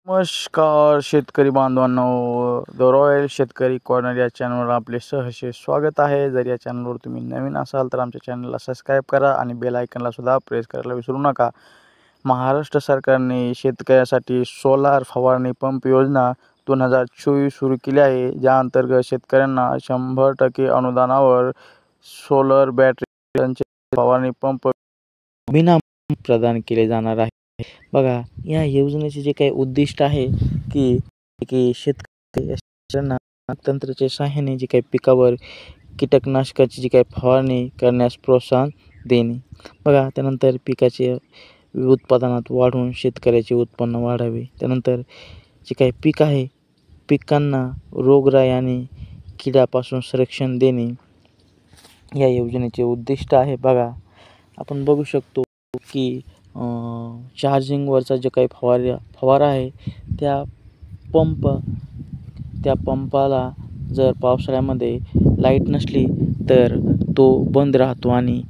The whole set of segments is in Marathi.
नमस्कार शेतकरी बांधवांनो, द रॉयल शेतकरी कॉर्नर या चॅनलवर आपले सहर्ष स्वागत आहे। जर या चॅनलवर तुम्ही नवीन असाल तर आमच्या चॅनलला सबस्क्राईब करा आणि बेल आयकॉनला सुद्धा प्रेस करायला विसरू नका। महाराष्ट्र सरकारने शेतकऱ्यासाठी सोलार फवारणी पंप योजना 2024 सुरू केली आहे, ज्या अंतर्गत शेतकऱ्यांना 100% अनुदानावर सोलर बॅटरी फवारणी पंप प्रदान केले जाणार आहे। बघा, या योजनेचे जे काही उद्दिष्ट आहे की शेतकऱ्यांना तंत्राच्या सहाय्याने जे काही पिकावर कीटकनाशकाची जी काही फवारणी करण्यास प्रोत्साहन देणे। बघा, त्यानंतर पिकाचे उत्पादनात वाढवून शेतकऱ्याचे उत्पन्न वाढावे। त्यानंतर जे काही पीक आहे, पिकांना रोगराई आणि किड्यापासून संरक्षण देणे या योजनेचे उद्दिष्ट आहे। बघा, आपण बघू शकतो की चार्जिंगवरचा जो काही फवारा आहे, त्या पंपाला जर पावसाळ्यामध्ये लाईट नसली तर तो बंद राहतो आणि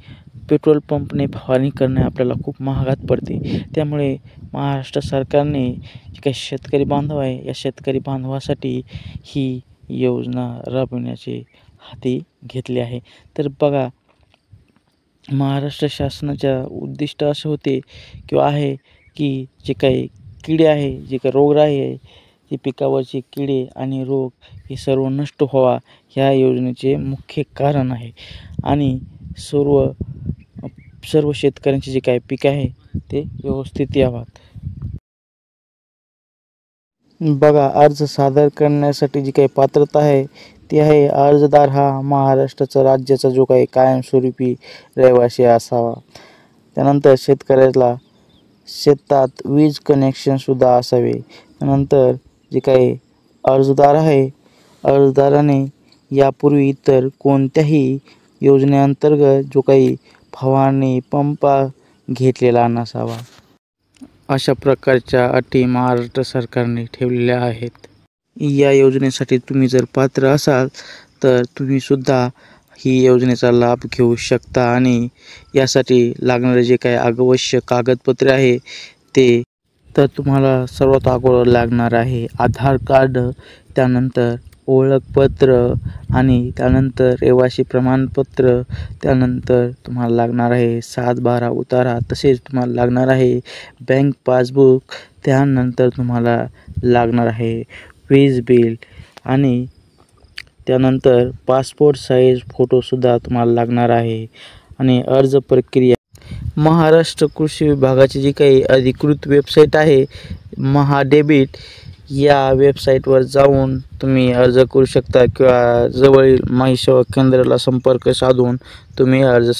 पेट्रोल पंपने फवारणी करणे आपल्याला खूप महागात पडते। त्यामुळे महाराष्ट्र सरकारने जे काही शेतकरी बांधव आहे, या शेतकरी बांधवासाठी ही योजना राबविण्याचे हाती घेतले आहे। तर बघा, महाराष्ट्र शासनाच्या उद्दिष्ट असे होते किंवा आहे की जे काही किडे आहे, जे काही रोगराई आहे, ती पिकावरचे किडे आणि रोग हे सर्व नष्ट व्हावा, ह्या योजनेचे मुख्य कारण आहे। आणि सर्व शेतकऱ्यांचे जे काही पीक आहे ते व्यवस्थित यावात। बघा, अर्ज सादर करण्यासाठी जी काही पात्रता आहे ती आहे, अर्जदार हा महाराष्ट्राचा राज्याचा जो काही कायमस्वरूपी रहिवासी असावा। त्यानंतर शेतकऱ्याला शेतात वीज कनेक्शन सुद्धा असावे। त्यानंतर जे काही अर्जदार आहे, अर्जदाराने यापूर्वी इतर कोणत्याही योजनेअंतर्गत जो काही फवारणी पंप घेतलेला नसावा। अशा प्रकारच्या अटी महाराष्ट्र सरकारने ठेवलेल्या आहेत। या योजनेसाठी तुम्ही जर पात्र असाल तर तुम्ही सुद्धा ही योजनेचा लाभ घेऊ शकता आणि यासाठी लागणारे जे काही आवश्यक कागदपत्रे आहे ते तर तुम्हाला सर्वात अगोदर लागणार आहे आधार कार्ड, त्यानंतर ओळखपत्र आणि त्यानंतर रहिवासी प्रमाणपत्र, त्यानंतर तुम्हाला लागणार आहे 7/12 उतारा, तसेच तुम्हाला लागणार आहे बँक पासबुक, त्यानंतर तुम्हाला लागणार आहे वीज बिल आणि त्यानंतर पासपोर्ट साईज फोटोसुद्धा तुम्हाला लागणार आहे। आणि अर्ज प्रक्रिया महाराष्ट्र कृषी विभागाची जी काही अधिकृत वेबसाईट आहे महाडेबिट, या वेबसाईटवर जाऊन तुम्ही अर्ज करू शकता किंवा जवळील माहिती सेवा केंद्राला संपर्क साधून तुम्ही अर्ज